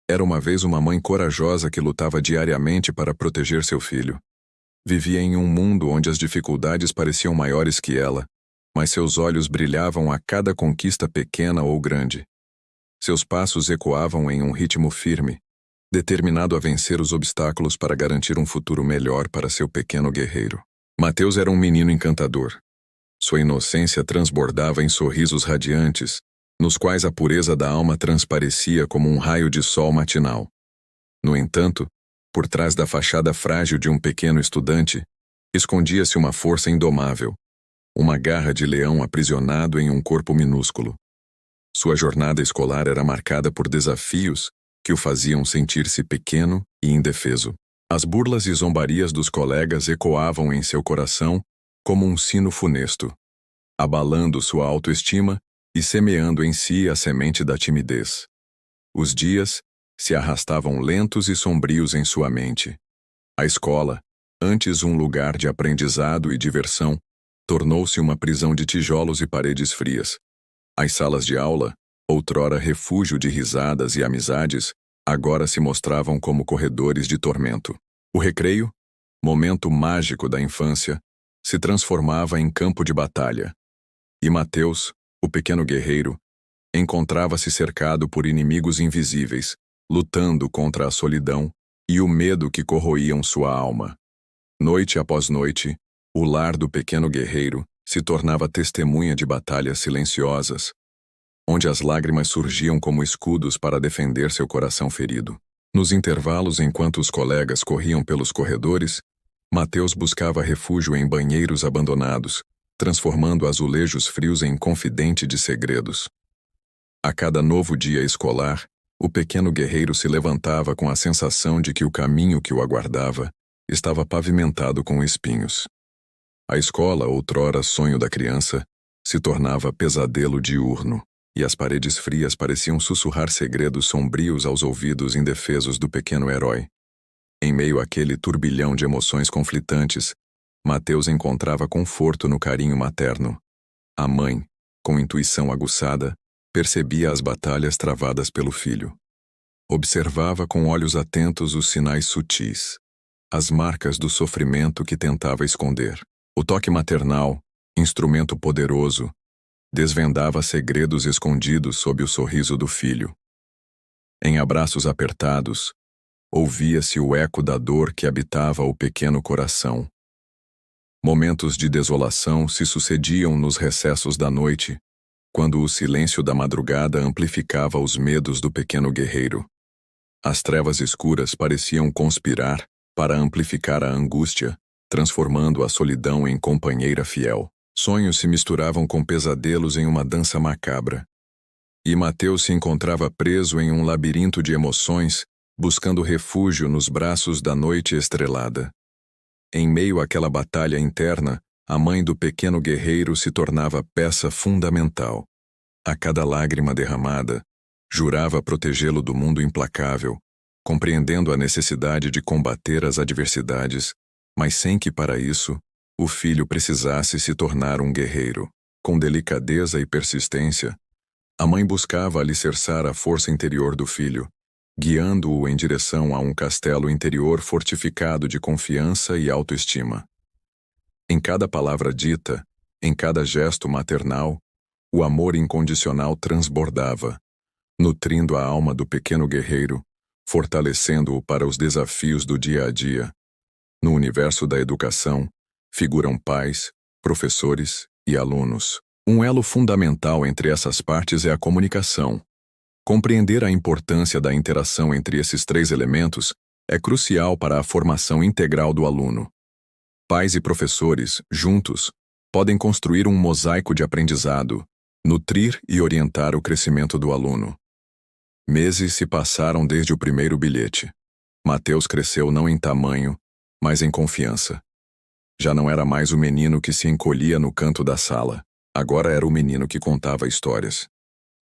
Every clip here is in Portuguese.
Era uma vez uma mãe corajosa que lutava diariamente para proteger seu filho. Vivia em um mundo onde as dificuldades pareciam maiores que ela, mas seus olhos brilhavam a cada conquista pequena ou grande. Seus passos ecoavam em um ritmo firme, determinado a vencer os obstáculos para garantir um futuro melhor para seu pequeno guerreiro. Mateus era um menino encantador. Sua inocência transbordava em sorrisos radiantes, nos quais a pureza da alma transparecia como um raio de sol matinal. No entanto, por trás da fachada frágil de um pequeno estudante, escondia-se uma força indomável, uma garra de leão aprisionado em um corpo minúsculo. Sua jornada escolar era marcada por desafios que o faziam sentir-se pequeno e indefeso. As burlas e zombarias dos colegas ecoavam em seu coração como um sino funesto, abalando sua autoestima e semeando em si a semente da timidez. Os dias se arrastavam lentos e sombrios em sua mente. A escola, antes um lugar de aprendizado e diversão, tornou-se uma prisão de tijolos e paredes frias. As salas de aula, outrora refúgio de risadas e amizades, agora se mostravam como corredores de tormento. O recreio, momento mágico da infância, se transformava em campo de batalha. E Mateus, o pequeno guerreiro, encontrava-se cercado por inimigos invisíveis, lutando contra a solidão e o medo que corroíam sua alma. Noite após noite, o lar do pequeno guerreiro se tornava testemunha de batalhas silenciosas, onde as lágrimas surgiam como escudos para defender seu coração ferido. Nos intervalos enquanto os colegas corriam pelos corredores, Mateus buscava refúgio em banheiros abandonados, transformando azulejos frios em confidente de segredos. A cada novo dia escolar, o pequeno guerreiro se levantava com a sensação de que o caminho que o aguardava estava pavimentado com espinhos. A escola, outrora sonho da criança, se tornava pesadelo diurno, e as paredes frias pareciam sussurrar segredos sombrios aos ouvidos indefesos do pequeno herói. Em meio àquele turbilhão de emoções conflitantes, Mateus encontrava conforto no carinho materno. A mãe, com intuição aguçada, percebia as batalhas travadas pelo filho. Observava com olhos atentos os sinais sutis, as marcas do sofrimento que tentava esconder. O toque maternal, instrumento poderoso, desvendava segredos escondidos sob o sorriso do filho. Em abraços apertados, ouvia-se o eco da dor que habitava o pequeno coração. Momentos de desolação se sucediam nos recessos da noite, quando o silêncio da madrugada amplificava os medos do pequeno guerreiro. As trevas escuras pareciam conspirar para amplificar a angústia, transformando a solidão em companheira fiel. Sonhos se misturavam com pesadelos em uma dança macabra. E Mateus se encontrava preso em um labirinto de emoções, buscando refúgio nos braços da noite estrelada. Em meio àquela batalha interna, a mãe do pequeno guerreiro se tornava peça fundamental. A cada lágrima derramada, jurava protegê-lo do mundo implacável, compreendendo a necessidade de combater as adversidades, mas sem que para isso o filho precisasse se tornar um guerreiro. Com delicadeza e persistência, a mãe buscava alicerçar a força interior do filho, guiando-o em direção a um castelo interior fortificado de confiança e autoestima. Em cada palavra dita, em cada gesto maternal, o amor incondicional transbordava, nutrindo a alma do pequeno guerreiro, fortalecendo-o para os desafios do dia a dia. No universo da educação, figuram pais, professores e alunos. Um elo fundamental entre essas partes é a comunicação. Compreender a importância da interação entre esses três elementos é crucial para a formação integral do aluno. Pais e professores, juntos, podem construir um mosaico de aprendizado, nutrir e orientar o crescimento do aluno. Meses se passaram desde o primeiro bilhete. Mateus cresceu não em tamanho, mas em confiança. Já não era mais o menino que se encolhia no canto da sala. Agora era o menino que contava histórias.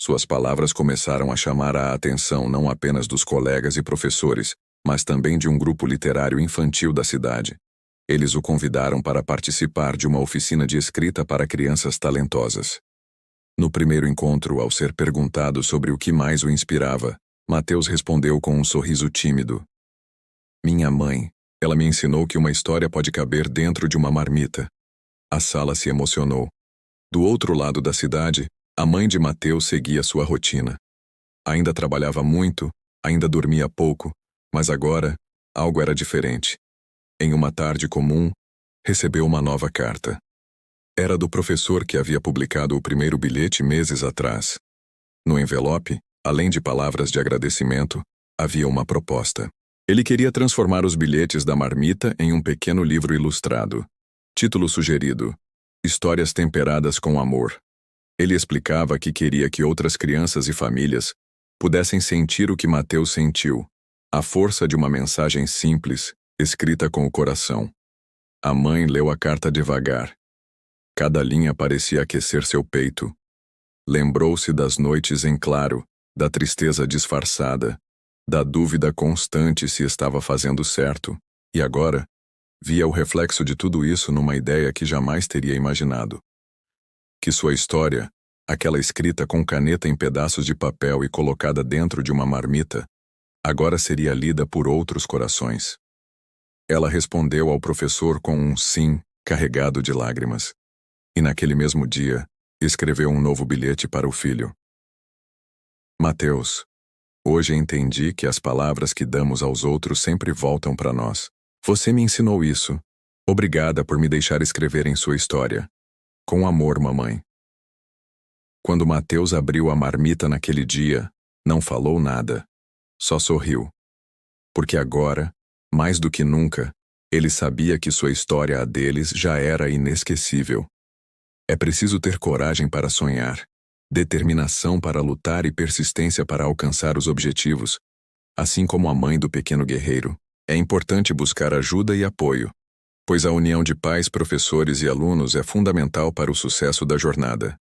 Suas palavras começaram a chamar a atenção não apenas dos colegas e professores, mas também de um grupo literário infantil da cidade. Eles o convidaram para participar de uma oficina de escrita para crianças talentosas. No primeiro encontro, ao ser perguntado sobre o que mais o inspirava, Mateus respondeu com um sorriso tímido. Minha mãe. Ela me ensinou que uma história pode caber dentro de uma marmita. A sala se emocionou. Do outro lado da cidade, a mãe de Mateus seguia sua rotina. Ainda trabalhava muito, ainda dormia pouco, mas agora, algo era diferente. Em uma tarde comum, recebeu uma nova carta. Era do professor que havia publicado o primeiro bilhete meses atrás. No envelope, além de palavras de agradecimento, havia uma proposta. Ele queria transformar os bilhetes da marmita em um pequeno livro ilustrado. Título sugerido: Histórias temperadas com amor. Ele explicava que queria que outras crianças e famílias pudessem sentir o que Mateus sentiu, a força de uma mensagem simples, escrita com o coração. A mãe leu a carta devagar. Cada linha parecia aquecer seu peito. Lembrou-se das noites em claro, da tristeza disfarçada, da dúvida constante se estava fazendo certo, e agora via o reflexo de tudo isso numa ideia que jamais teria imaginado. Que sua história, aquela escrita com caneta em pedaços de papel e colocada dentro de uma marmita, agora seria lida por outros corações. Ela respondeu ao professor com um sim carregado de lágrimas. E naquele mesmo dia, escreveu um novo bilhete para o filho. Mateus, hoje entendi que as palavras que damos aos outros sempre voltam para nós. Você me ensinou isso. Obrigada por me deixar escrever em sua história. Com amor, mamãe. Quando Mateus abriu a marmita naquele dia, não falou nada. Só sorriu. Porque agora, mais do que nunca, ele sabia que sua história a deles já era inesquecível. É preciso ter coragem para sonhar, determinação para lutar e persistência para alcançar os objetivos. Assim como a mãe do pequeno guerreiro, é importante buscar ajuda e apoio, pois a união de pais, professores e alunos é fundamental para o sucesso da jornada.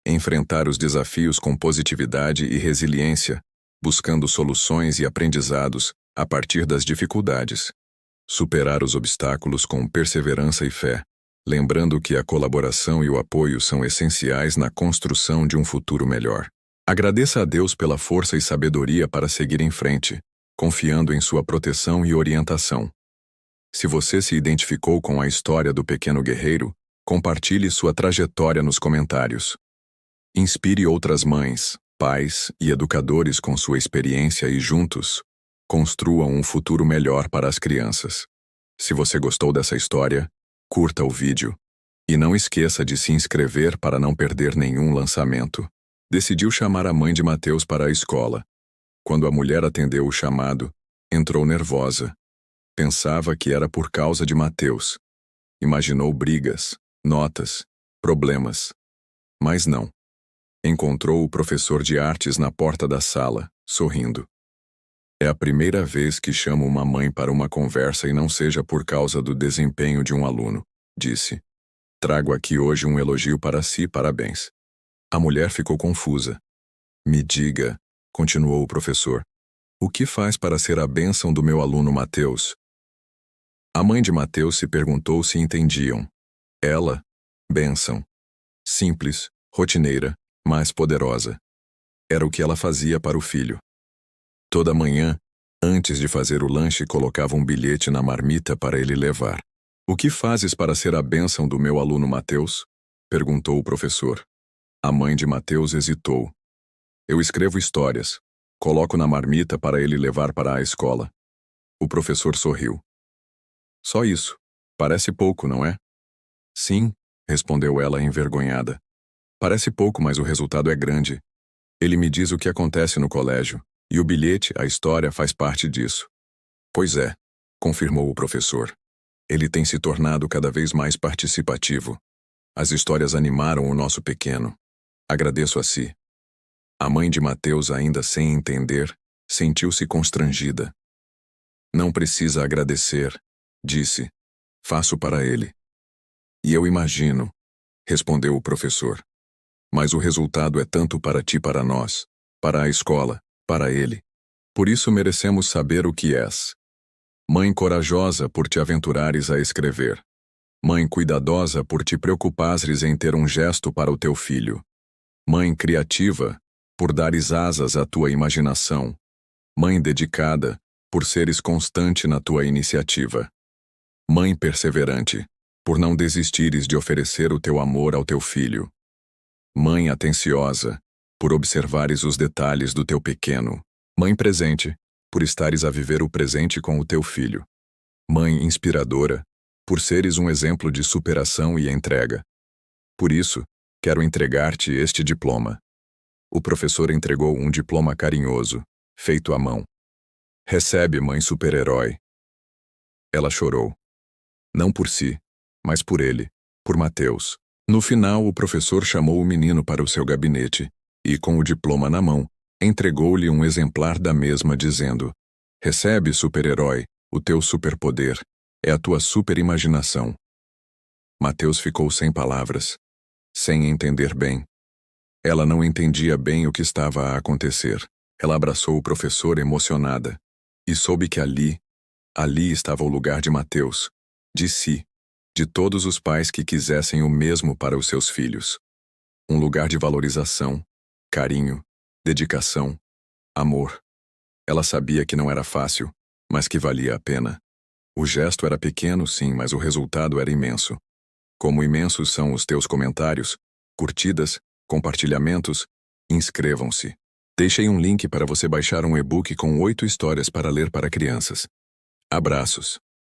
Enfrentar os desafios com positividade e resiliência, buscando soluções e aprendizados a partir das dificuldades. Superar os obstáculos com perseverança e fé, lembrando que a colaboração e o apoio são essenciais na construção de um futuro melhor. Agradeça a Deus pela força e sabedoria para seguir em frente, confiando em sua proteção e orientação. Se você se identificou com a história do pequeno guerreiro, compartilhe sua trajetória nos comentários. Inspire outras mães, pais e educadores com sua experiência e juntos, construam um futuro melhor para as crianças. Se você gostou dessa história, curta o vídeo. E não esqueça de se inscrever para não perder nenhum lançamento. Decidiu chamar a mãe de Mateus para a escola. Quando a mulher atendeu o chamado, entrou nervosa. Pensava que era por causa de Mateus. Imaginou brigas, notas, problemas. Mas não. Encontrou o professor de artes na porta da sala, sorrindo. É a primeira vez que chamo uma mãe para uma conversa e não seja por causa do desempenho de um aluno, disse. Trago aqui hoje um elogio para si, parabéns. A mulher ficou confusa. Me diga, continuou o professor, o que faz para ser a bênção do meu aluno Mateus? A mãe de Mateus se perguntou se entendiam. Ela, bênção. Simples, rotineira, mas poderosa. Era o que ela fazia para o filho. Toda manhã, antes de fazer o lanche, colocava um bilhete na marmita para ele levar. O que fazes para ser a bênção do meu aluno Mateus? Perguntou o professor. A mãe de Mateus hesitou. Eu escrevo histórias. Coloco na marmita para ele levar para a escola. O professor sorriu. Só isso. Parece pouco, não é? Sim, respondeu ela envergonhada. Parece pouco, mas o resultado é grande. Ele me diz o que acontece no colégio. E o bilhete, a história, faz parte disso. Pois é, confirmou o professor. Ele tem se tornado cada vez mais participativo. As histórias animaram o nosso pequeno. Agradeço a si. A mãe de Mateus, ainda sem entender, sentiu-se constrangida. Não precisa agradecer, disse. Faço para ele. E eu imagino, respondeu o professor. Mas o resultado é tanto para ti, para nós, para a escola, para ele. Por isso merecemos saber o que és. Mãe corajosa por te aventurares a escrever. Mãe cuidadosa por te preocupares em ter um gesto para o teu filho. Mãe criativa por dares asas à tua imaginação, Mãe dedicada, por seres constante na tua iniciativa. Mãe perseverante, por não desistires de oferecer o teu amor ao teu filho. Mãe atenciosa, por observares os detalhes do teu pequeno. Mãe presente, por estares a viver o presente com o teu filho. Mãe inspiradora, por seres um exemplo de superação e entrega. Por isso, quero entregar-te este diploma. O professor entregou um diploma carinhoso, feito à mão. Recebe, mãe super-herói. Ela chorou. Não por si, mas por ele, por Mateus. No final, o professor chamou o menino para o seu gabinete e, com o diploma na mão, entregou-lhe um exemplar da mesma, dizendo: Recebe, super-herói, o teu superpoder. É a tua superimaginação. Mateus ficou sem palavras, sem entender bem. Ela não entendia bem o que estava a acontecer. Ela abraçou o professor emocionada e soube que ali estava o lugar de Mateus, de si, de todos os pais que quisessem o mesmo para os seus filhos. Um lugar de valorização, carinho, dedicação, amor. Ela sabia que não era fácil, mas que valia a pena. O gesto era pequeno, sim, mas o resultado era imenso. Como imensos são os teus comentários, curtidas, compartilhamentos, inscrevam-se. Deixei um link para você baixar um e-book com 8 histórias para ler para crianças. Abraços.